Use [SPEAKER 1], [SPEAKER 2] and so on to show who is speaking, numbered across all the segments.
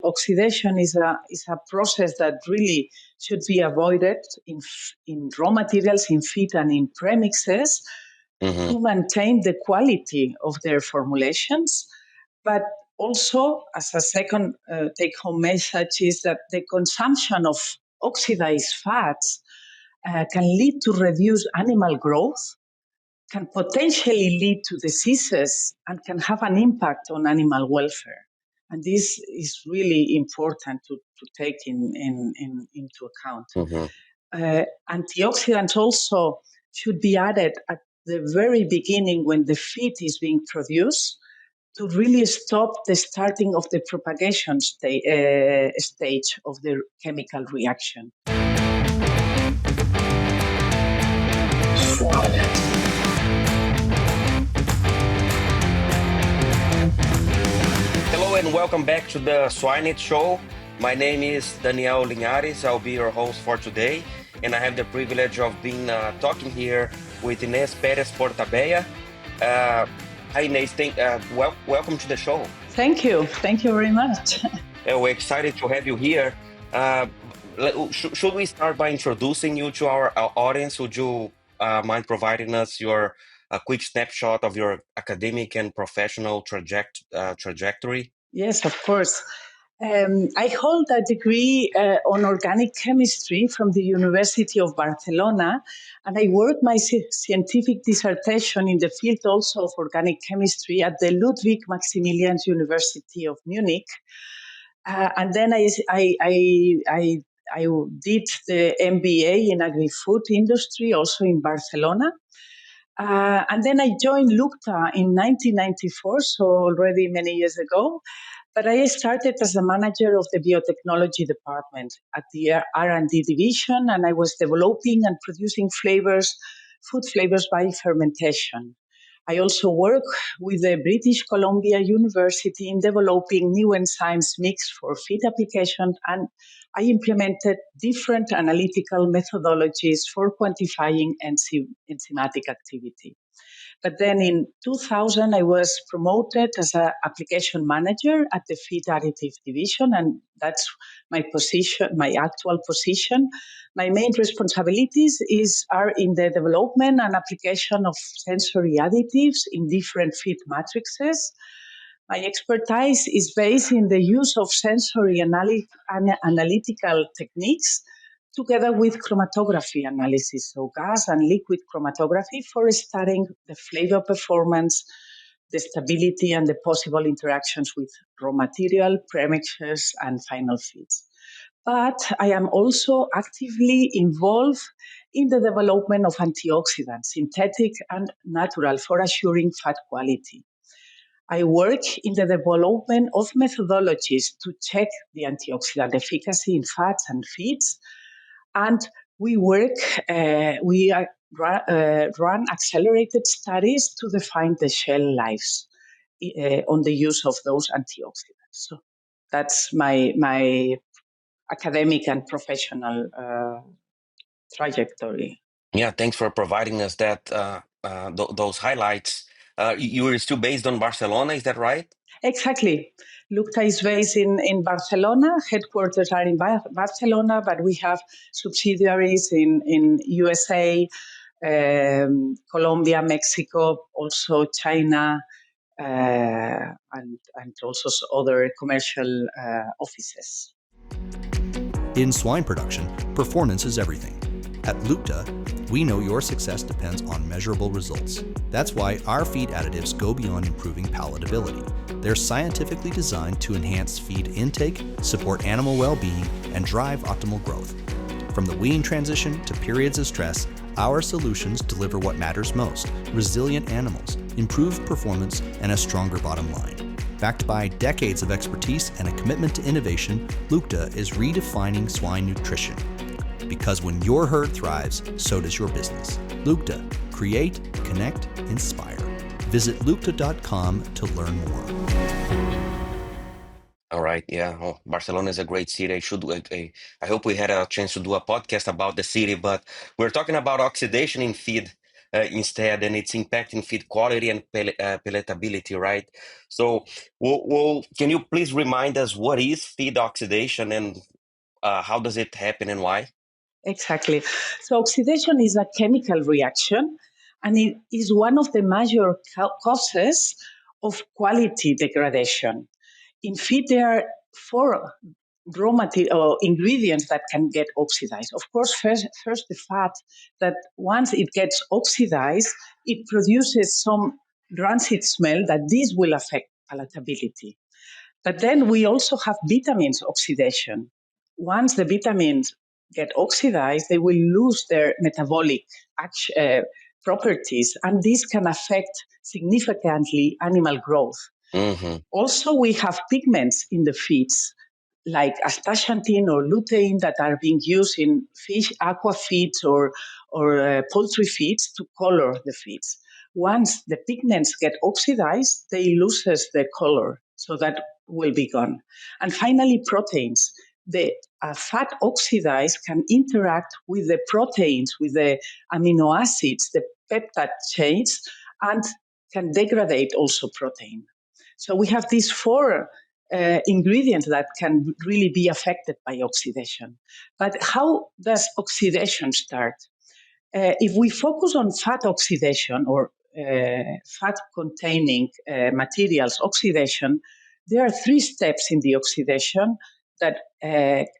[SPEAKER 1] oxidation is a process that really should be avoided in raw materials, in feed and in premixes to maintain the quality of their formulations. But also, as a second take-home message, is that the consumption of oxidized fats can lead to reduced animal growth, can potentially lead to diseases, and can have an impact on animal welfare. And this is really important to take into account. Antioxidants also should be added at the very beginning when the feed is being produced to really stop the starting of the propagation stage of the chemical reaction.
[SPEAKER 2] Hello and welcome back to the Swine Show. My name is 𝗟𝗃𝗃. I'll be your host for today, and I have the privilege of being talking here with Inés Pérez-Portabella. Hi Inés, welcome to the show.
[SPEAKER 1] Thank you very much.
[SPEAKER 2] We're excited to have you here. Should we start by introducing you to our audience? Would you mind providing us your quick snapshot of your academic and professional trajectory?
[SPEAKER 1] Yes, of course. I hold a degree on organic chemistry from the University of Barcelona, and I worked my scientific dissertation in the field also of organic chemistry at the 𝗬𝗏 University of Munich. And then I did the MBA in agri-food industry also in Barcelona. And then I joined 𝗬𝗏 in 1994, so already many years ago. But I started as a manager of the biotechnology department at the R&D division, and I was developing and producing food flavors by fermentation. I also work with the British Columbia University in developing new enzymes mix for feed application, and I implemented different analytical methodologies for quantifying enzymatic activity. But then in 2000, I was promoted as an application manager at the feed additive division, and that's my position, my actual position. My main responsibilities are in the development and application of sensory additives in different feed matrices. My expertise is based in the use of sensory analytical techniques together with chromatography analysis, so gas and liquid chromatography for studying the flavor performance, the stability, and the possible interactions with raw material, premixes, and final feeds. But I am also actively involved in the development of antioxidants, synthetic and natural, for assuring fat quality. I work in the development of methodologies to check the antioxidant efficacy in fats and feeds, and we run accelerated studies to define the shelf lives on the use of those antioxidants. So that's my academic and professional trajectory.
[SPEAKER 2] Yeah, thanks for providing us that those highlights. You are still based on Barcelona, is that right?
[SPEAKER 1] Exactly. 𝗬𝗏 is based in Barcelona. Headquarters are in Barcelona, but we have subsidiaries in USA, Colombia, Mexico, also China, and also other commercial offices.
[SPEAKER 3] In swine production, performance is everything. At 𝗬𝗏, we know your success depends on measurable results. That's why our feed additives go beyond improving palatability. They're scientifically designed to enhance feed intake, support animal well-being, and drive optimal growth. From the wean transition to periods of stress, our solutions deliver what matters most: resilient animals, improved performance, and a stronger bottom line. Backed by decades of expertise and a commitment to innovation, 𝗬𝗏 is redefining swine nutrition. Because when your herd thrives, so does your business. 𝗬𝗏, create, connect, inspire. Visit 𝗬𝗏.com to learn more.
[SPEAKER 2] All right, yeah. Oh, Barcelona is a great city. I hope we had a chance to do a podcast about the city, but we're talking about oxidation in feed. instead, and it's impacting feed quality and palatability, right? So, can you please remind us what is feed oxidation and how does it happen and why?
[SPEAKER 1] Exactly. So oxidation is a chemical reaction, and it is one of the major causes of quality degradation. In feed, there are four raw material or ingredients that can get oxidized. Of course, first the fat that once it gets oxidized, it produces some rancid smell that this will affect palatability. But then we also have vitamins oxidation. Once the vitamins get oxidized, they will lose their metabolic properties, and this can affect significantly animal growth.
[SPEAKER 2] Mm-hmm.
[SPEAKER 1] Also, we have pigments in the feeds, like astaxanthin or lutein, that are being used in fish, aqua feeds, or poultry feeds to color the feeds. Once the pigments get oxidized, they loses the color, so that will be gone. And finally, proteins. The fat oxidized can interact with the proteins, with the amino acids, the peptide chains, and can degrade also protein. So we have these four ingredients that can really be affected by oxidation. But how does oxidation start? If we focus on fat oxidation or fat containing materials oxidation, there are three steps in the oxidation that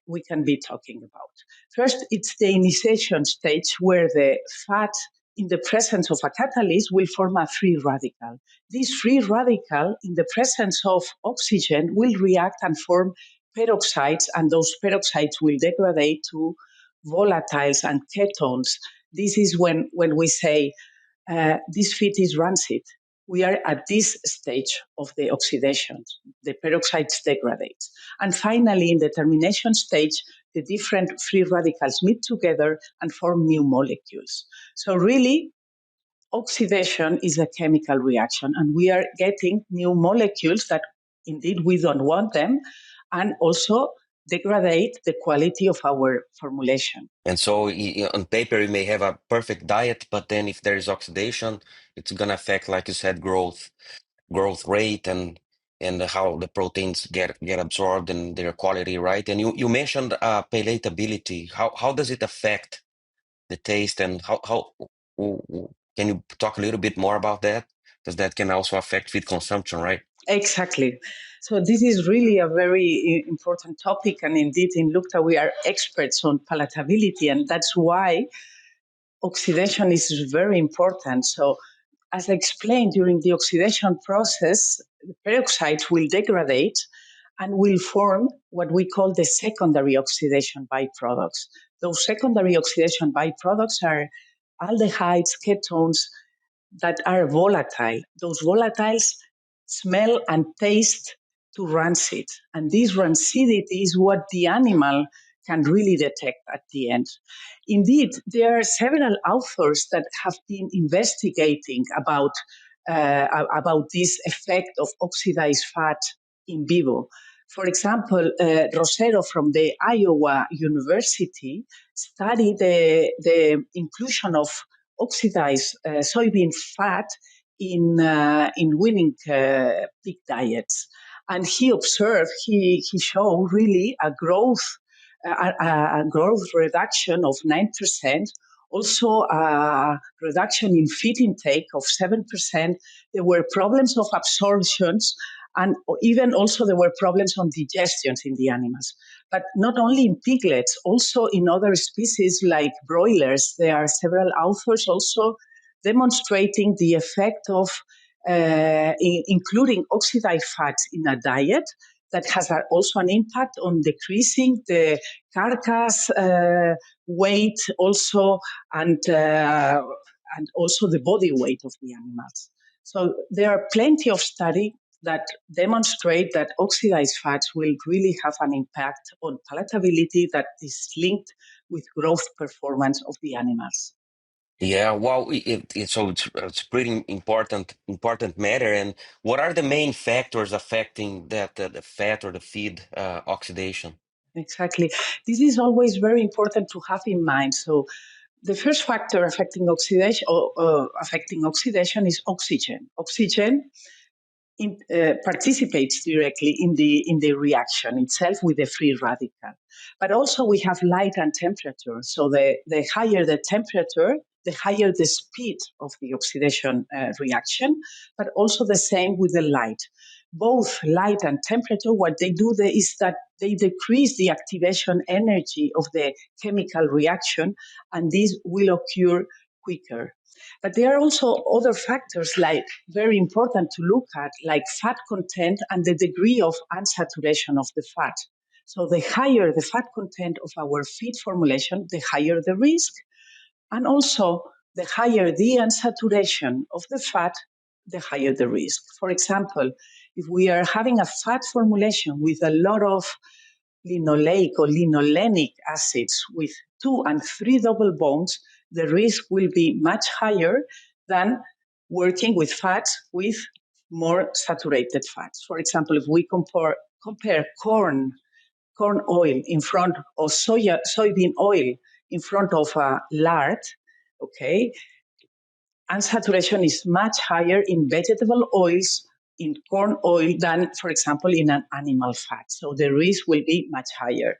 [SPEAKER 1] we can be talking about. First, it's the initiation stage where the fat in the presence of a catalyst will form a free radical. This free radical, in the presence of oxygen, will react and form peroxides, and those peroxides will degrade to volatiles and ketones. This is when we say this feed is rancid. We are at this stage of the oxidation. The peroxides degrade. And finally, in the termination stage, the different free radicals meet together and form new molecules. So really, oxidation is a chemical reaction, and we are getting new molecules that indeed we don't want them, and also degrade the quality of our formulation.
[SPEAKER 2] And so on paper, you may have a perfect diet, but then if there is oxidation, it's going to affect, like you said, growth rate and how the proteins get absorbed and their quality, right? And you mentioned palatability. How does it affect the taste, and how can you talk a little bit more about that? Because that can also affect feed consumption, right?
[SPEAKER 1] Exactly. So this is really a very important topic, and indeed in 𝗏𝗃 we are experts on palatability, and that's why oxidation is very important. So as I explained, during the oxidation process, the peroxides will degrade and will form what we call the secondary oxidation byproducts. Those secondary oxidation byproducts are aldehydes, ketones, that are volatile. Those volatiles smell and taste to rancid. And this rancidity is what the animal can really detect at the end. Indeed, there are several authors that have been investigating about this effect of oxidized fat in vivo. For example, Rosero from the Iowa University studied the inclusion of oxidized soybean fat in weaning pig diets, and he observed, he showed really a growth reduction of 9%, also a reduction in feed intake of 7%. There were problems of absorptions, and even also there were problems on digestions in the animals. But not only in piglets, also in other species like broilers, there are several authors also demonstrating the effect of including oxidized fats in a diet that has also an impact on decreasing the carcass weight also, and also the body weight of the animals. So there are plenty of studies that demonstrate that oxidized fats will really have an impact on palatability that is linked with growth performance of the animals.
[SPEAKER 2] Yeah, well, so it's pretty important matter. And what are the main factors affecting that the fat or the feed oxidation?
[SPEAKER 1] Exactly. This is always very important to have in mind. So The first factor affecting oxidation is oxygen. Oxygen participates directly in the reaction itself with the free radical. But also we have light and temperature. So the higher the temperature, the higher the speed of the oxidation reaction, but also the same with the light. Both light and temperature, what they do is that they decrease the activation energy of the chemical reaction, and this will occur quicker. But there are also other factors like very important to look at, like fat content and the degree of unsaturation of the fat. So the higher the fat content of our feed formulation, the higher the risk. And also the higher the unsaturation of the fat, the higher the risk. For example, if we are having a fat formulation with a lot of linoleic or linolenic acids with 2 and 3 double bonds, the risk will be much higher than working with fats with more saturated fats. For example, if we compare corn oil in front of soybean oil in front of lard, okay, unsaturation is much higher in vegetable oils, in corn oil, than, for example, in an animal fat. So the risk will be much higher.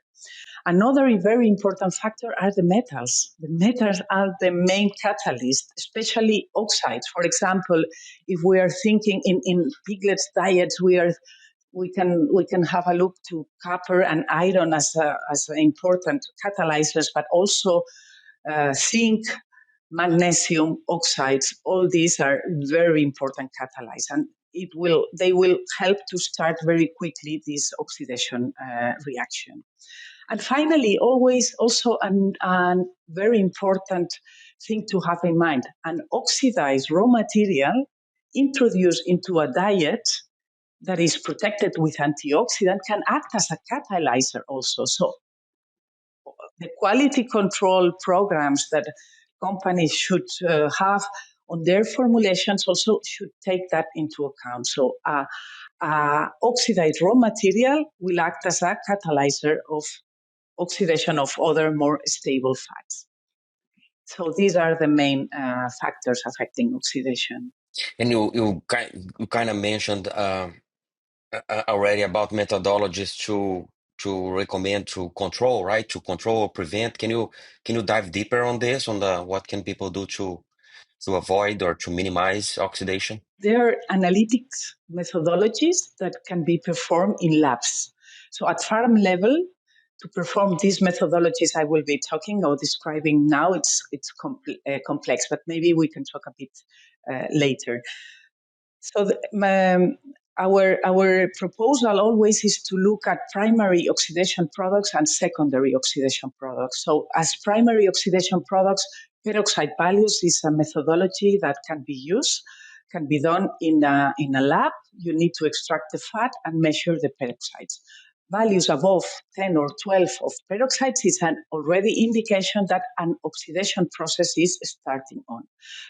[SPEAKER 1] Another very important factor are the metals. The metals are the main catalyst, especially oxides. For example, if we are thinking in piglets' diets, we can have a look to copper and iron as important catalyzers, but also zinc, magnesium, oxides. All these are very important catalysts, and they will help to start very quickly this oxidation reaction. And finally, always also a very important thing to have in mind, an oxidized raw material introduced into a diet that is protected with antioxidant can act as a catalyzer also. So the quality control programs that companies should have on their formulations also should take that into account. So oxidized raw material will act as a catalyzer of oxidation of other more stable fats. So these are the main factors affecting oxidation.
[SPEAKER 2] And you kind of mentioned already about methodologies to recommend to control, right? To control or prevent. Can you dive deeper on this, on what can people do to avoid or to minimize oxidation?
[SPEAKER 1] There are analytics methodologies that can be performed in labs. So at farm level, to perform these methodologies I will be talking or describing now, it's complex, but maybe we can talk a bit later. So our proposal always is to look at primary oxidation products and secondary oxidation products. So as primary oxidation products, peroxide values is a methodology that can be used, can be done in a lab. You need to extract the fat and measure the peroxides. Values above 10 or 12 of peroxides is an already indication that an oxidation process is starting on.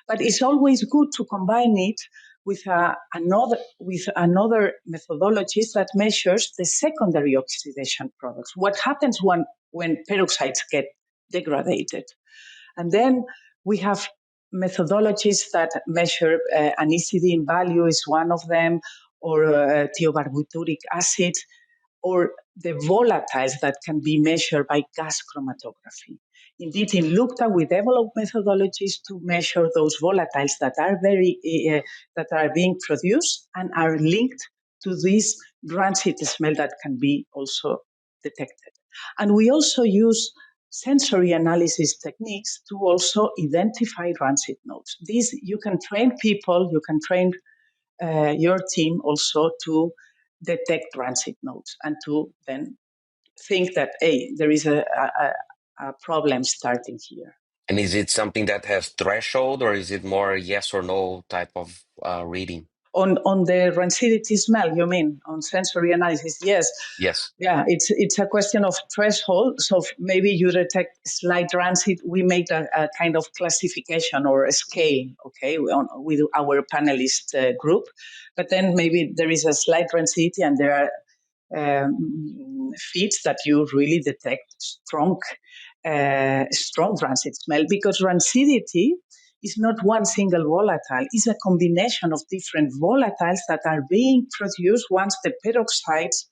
[SPEAKER 1] But it's always good to combine it with another methodologies that measures the secondary oxidation products. What happens when peroxides get degraded? And then we have methodologies that measure anisidine value is one of them, or 𝗽𝗹𝘁𝗀𝗃 acid, or the volatiles that can be measured by gas chromatography. Indeed, in 𝗏𝗃, we developed methodologies to measure those volatiles that are being produced and are linked to this rancid smell that can be also detected. And we also use sensory analysis techniques to also identify rancid notes. These you can train people, you can train your team also to detect rancid notes and to then think that, hey, there is a problem starting here.
[SPEAKER 2] And is it something that has threshold, or is it more yes or no type of reading?
[SPEAKER 1] On the rancidity smell, you mean, on sensory analysis? Yes.
[SPEAKER 2] Yes.
[SPEAKER 1] Yeah, it's a question of threshold. So maybe you detect slight rancid. We make a kind of classification or a scale, okay, with our panelist group. But then maybe there is a slight rancidity and there are feeds that you really detect strong strong rancid smell, because rancidity is not one single volatile. It's a combination of different volatiles that are being produced once the peroxides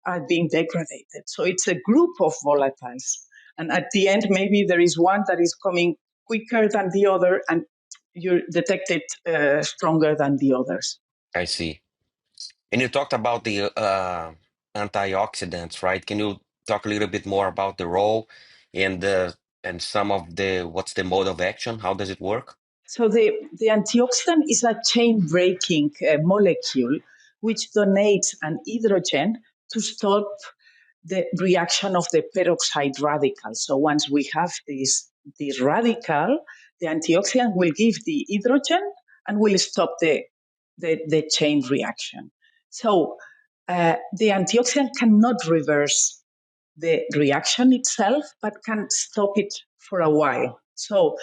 [SPEAKER 1] are being degraded. So it's a group of volatiles. And at the end, maybe there is one that is coming quicker than the other, and you detect it stronger than the others.
[SPEAKER 2] I see. And you talked about the antioxidants, right? Can you talk a little bit more about the role and some of what's the mode of action? How does it work?
[SPEAKER 1] So the antioxidant is a chain-breaking molecule which donates an hydrogen to stop the reaction of the peroxide radical. So once we have this radical, the antioxidant will give the hydrogen and will stop the chain reaction. So the antioxidant cannot reverse the reaction itself, but can stop it for a while. So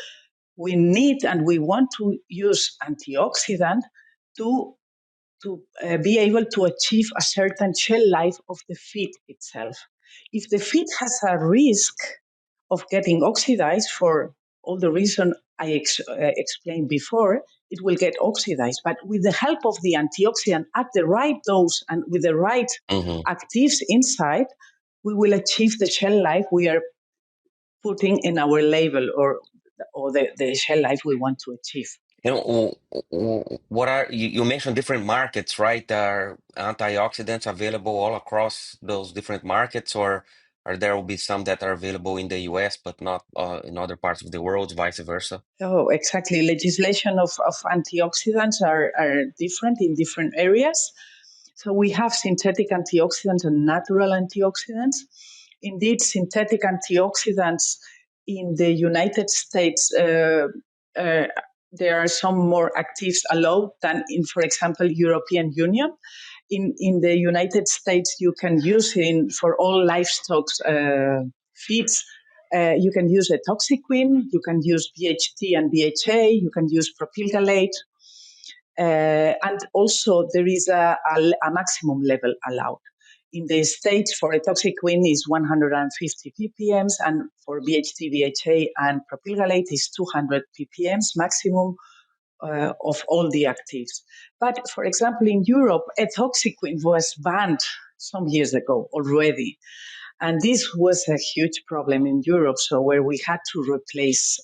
[SPEAKER 1] we need and we want to use antioxidant to be able to achieve a certain shell life of the feed itself. If the feed has a risk of getting oxidized for all the reason I explained before, it will get oxidized. But with the help of the antioxidant at the right dose and with the right actives inside, we will achieve the shell life we are putting in our label or the shell life we want to achieve.
[SPEAKER 2] You know, what are you mentioned different markets, right? Are antioxidants available all across those different markets, or there will be some that are available in the US but not in other parts of the world, vice versa?
[SPEAKER 1] Oh, exactly. Legislation of antioxidants are different in different areas. So we have synthetic antioxidants and natural antioxidants. Indeed, synthetic antioxidants in the United States, there are some more actives allowed than in, for example, European Union. In the United States, you can use for all livestock feeds. You can use 𝗽𝗪𝗀𝗀, you can use BHT and BHA, you can use propylgalate. And also there is a maximum level allowed. In the States, for 𝗽𝗪𝗀𝗀 is 150 ppm, and for BHT, BHA, and propylgalate is 200 ppm maximum of all the actives. But for example, in Europe, 𝗽𝗪𝗀𝗀𝗀 was banned some years ago already. And this was a huge problem in Europe, so where we had to replace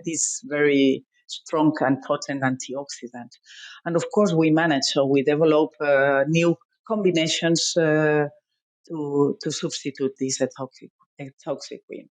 [SPEAKER 1] this very strong and potent antioxidant. And of course, we managed, so we developed new combinations to substitute this 𝗽𝗪𝗀𝗀𝗀𝗀.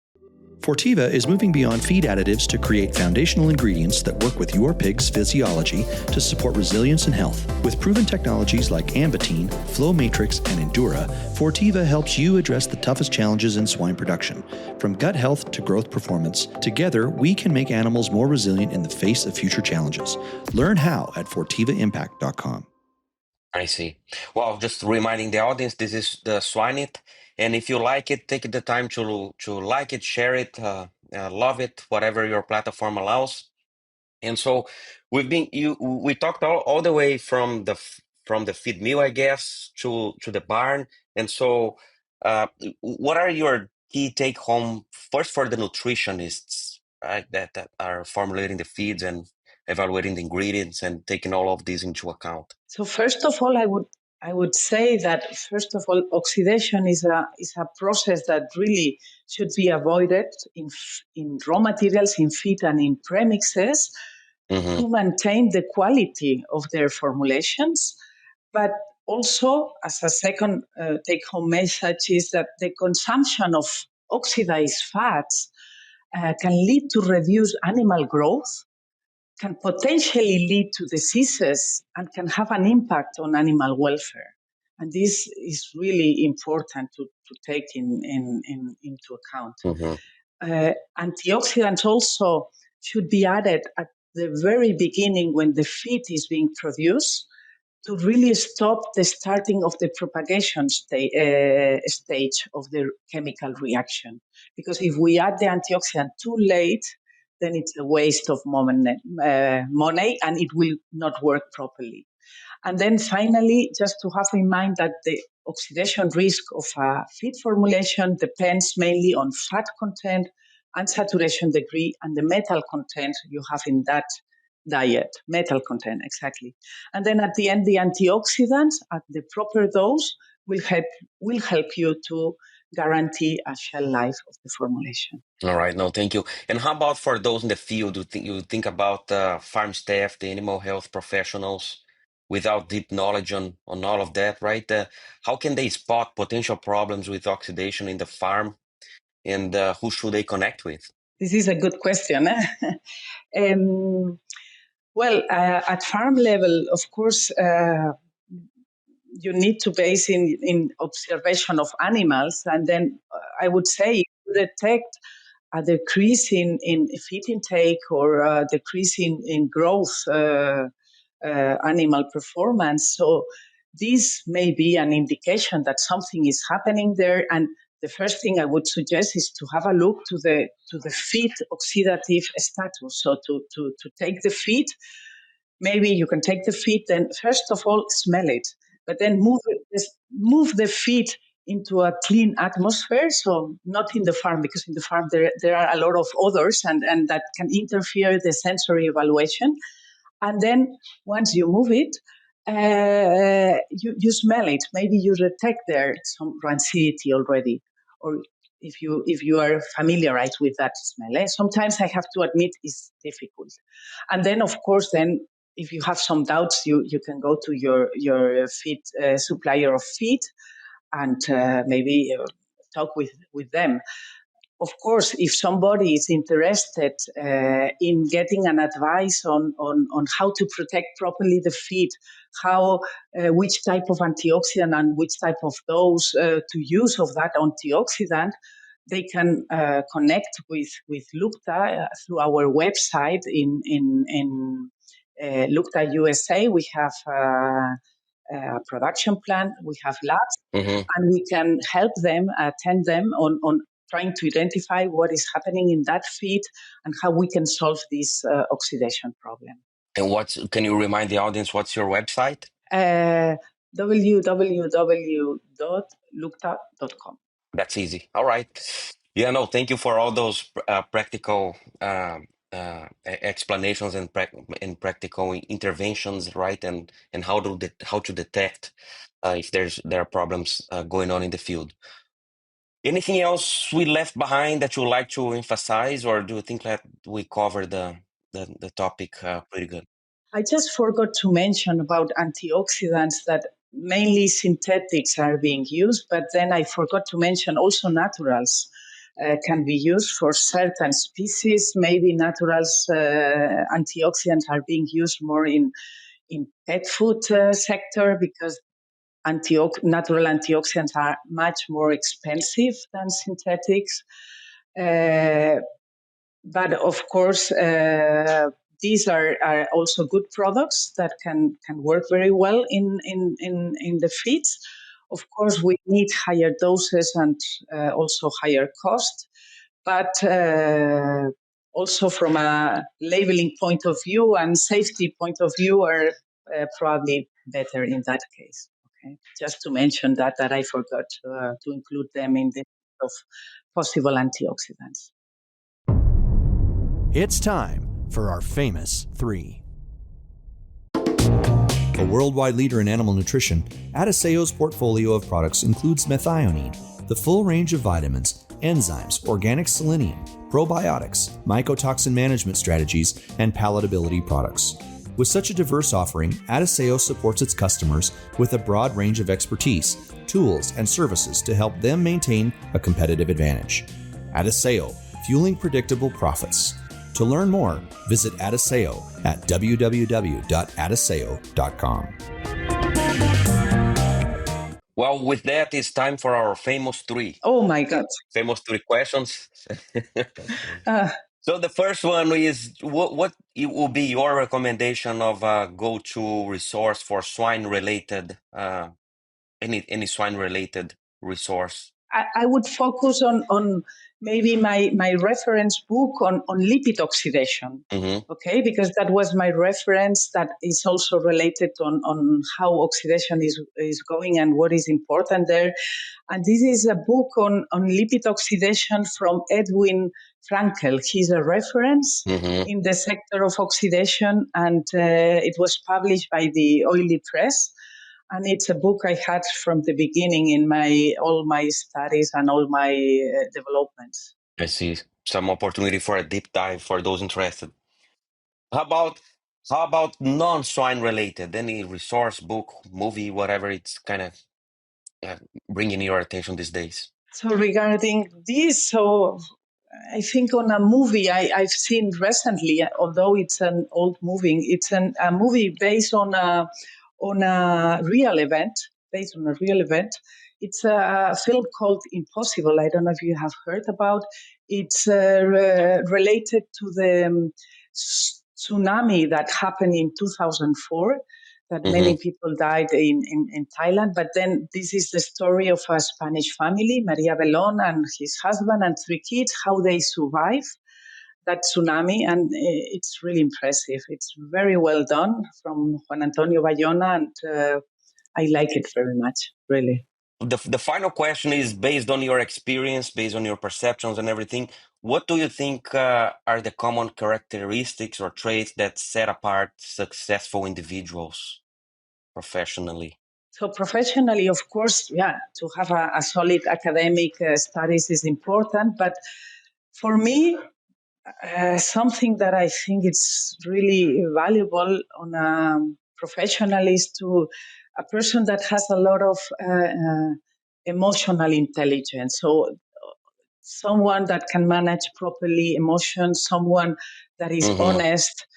[SPEAKER 3] 𝗫𝗪𝗀 is moving beyond feed additives to create foundational ingredients that work with your pig's physiology to support resilience and health. With proven technologies like 𝗪𝗪𝗀𝗃, FlowMatrix, and Endura, 𝗫𝗪𝗀 helps you address the toughest challenges in swine production. From gut health to growth performance, together we can make animals more resilient in the face of future challenges. Learn how at 𝗫𝗪𝗀𝗃impact.com.
[SPEAKER 2] I see. Well, just reminding the audience, this is the Swine It, and if you like it, take the time to like it, share it, love it, whatever your platform allows. And so we talked all the way from the feed mill, I guess, to the barn. And so, what are your key take home first for the nutritionists, right, that are formulating the feeds and evaluating the ingredients and taking all of these into account?
[SPEAKER 1] So first of all, I would say that first of all, oxidation is a process that really should be avoided in raw materials, in feed and in premixes to maintain the quality of their formulations. But also, as a second take-home message, is that the consumption of oxidized fats can lead to reduced animal growth, can potentially lead to diseases, and can have an impact on animal welfare. And this is really important to take into account. Antioxidants also should be added at the very beginning when the feed is being produced to really stop the starting of the propagation stage of the chemical reaction. Because if we add the antioxidant too late, then it's a waste of money and it will not work properly. And then finally, just to have in mind that the oxidation risk of a feed formulation depends mainly on fat content, unsaturation degree, and the metal content you have in that diet. Metal content, exactly. And then at the end, the antioxidants at the proper dose will help you to guarantee a shelf life of the formulation.
[SPEAKER 2] All right, no, thank you. And how about for those in the field? You think about farm staff, the animal health professionals, without deep knowledge on all of that, right? How can they spot potential problems with oxidation in the farm, and who should they connect with?
[SPEAKER 1] This is a good question. Well, at farm level, of course, you need to base in observation of animals, and then I would say to detect a decrease in feed intake or a decrease in growth animal performance. So this may be an indication that something is happening there. And the first thing I would suggest is to have a look to the feed oxidative status. So to take the feed, maybe you can take the feed, then first of all smell it, but then move the feed into a clean atmosphere. So not in the farm, because in the farm there are a lot of odors and that can interfere the sensory evaluation. And then once you move it, you smell it. Maybe you detect there some rancidity already, or if you are familiarized with that smell. Sometimes I have to admit it's difficult. And then of course then if you have some doubts, you can go to your feed supplier of feed and maybe talk with them. Of course, if somebody is interested in getting an advice on how to protect properly the feed, which type of antioxidant and which type of dose to use of that antioxidant, they can connect with 𝗟𝗏𝗃 through our website in 𝗟𝗏𝗃𝗃 USA. We have a production plant, we have labs, and we can help them, attend them on trying to identify what is happening in that feed and how we can solve this oxidation problem.
[SPEAKER 2] And can you remind the audience, what's your website?
[SPEAKER 1] www.𝗟𝗏𝗃𝗃.com.
[SPEAKER 2] That's easy. All right. Yeah, no, thank you for all those practical explanations and practical interventions, right? And how to detect if there are problems going on in the field. Anything else we left behind that you would like to emphasize, or do you think that we covered the topic pretty good?
[SPEAKER 1] I just forgot to mention about antioxidants that mainly synthetics are being used, but then I forgot to mention also naturals can be used for certain species. Maybe naturals antioxidants are being used more in pet food sector because natural antioxidants are much more expensive than synthetics. But of course, these are also good products that can work very well in the feeds. Of course, we need higher doses and also higher cost, but also from a labeling point of view and safety point of view are probably better in that case. Okay, just to mention that I forgot to include them in the list of possible antioxidants.
[SPEAKER 3] It's time for our famous three. A worldwide leader in animal nutrition, 𝗟𝗏𝗃𝗃𝗃's portfolio of products includes methionine, the full range of vitamins, enzymes, organic selenium, probiotics, mycotoxin management strategies, and palatability products. With such a diverse offering, 𝗟𝗏𝗃𝗃 supports its customers with a broad range of expertise, tools, and services to help them maintain a competitive advantage. 𝗟𝗏𝗃𝗃, fueling predictable profits. To learn more, visit 𝗟𝗏𝗃𝗃 at www.𝗟𝗏𝗃.com.
[SPEAKER 2] Well, with that, it's time for our famous three.
[SPEAKER 1] Oh my God.
[SPEAKER 2] Famous three questions. So the first one is, what will be your recommendation of a go-to resource for swine-related, any swine-related resource?
[SPEAKER 1] I would focus on maybe my reference book on lipid oxidation. Okay, because that was my reference that is also related on how oxidation is going and what is important there. And this is a book on lipid oxidation from 𝗟𝗏𝗀𝘀𝘀𝘀. He's a reference in the sector of oxidation, and it was published by the Oily Press. And it's a book I had from the beginning in all my studies and all my developments.
[SPEAKER 2] I see some opportunity for a deep dive for those interested. How about non-swine related? Any resource, book, movie, whatever it's kind of bringing your attention these days?
[SPEAKER 1] So regarding this, I think on a movie I've seen recently, although it's an old movie, it's a movie based on a real event, It's a film called Impossible. I don't know if you have heard about. It's related to the tsunami that happened in 2004, that many people died in Thailand. But then this is the story of a Spanish family, Maria Belón and his husband and 3 kids, how they survive that tsunami. And it's really impressive. It's very well done from Juan Antonio Bayona, and I like it very much, really.
[SPEAKER 2] The final question is based on your experience, based on your perceptions and everything. What do you think are the common characteristics or traits that set apart successful individuals professionally?
[SPEAKER 1] So professionally, of course, to have a solid academic studies is important. But for me, something that I think is really valuable on a professional is to a person that has a lot of emotional intelligence. So someone that can manage properly emotions, someone that is honest,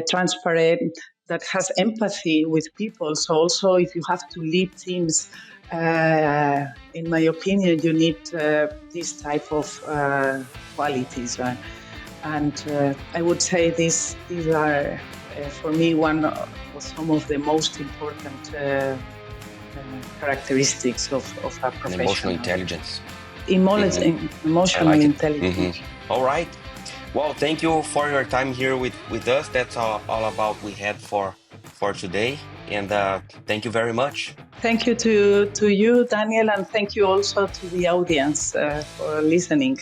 [SPEAKER 1] transparent, that has empathy with people. So also if you have to lead teams, in my opinion, you need this type of qualities. And I would say these are, for me, some of the most important characteristics of a professional.
[SPEAKER 2] Emotional intelligence.
[SPEAKER 1] Emotional intelligence.
[SPEAKER 2] All right. Well, thank you for your time here with us. That's all about we had for today. And thank you very much.
[SPEAKER 1] Thank you to you, Daniel, and thank you also to the audience for listening.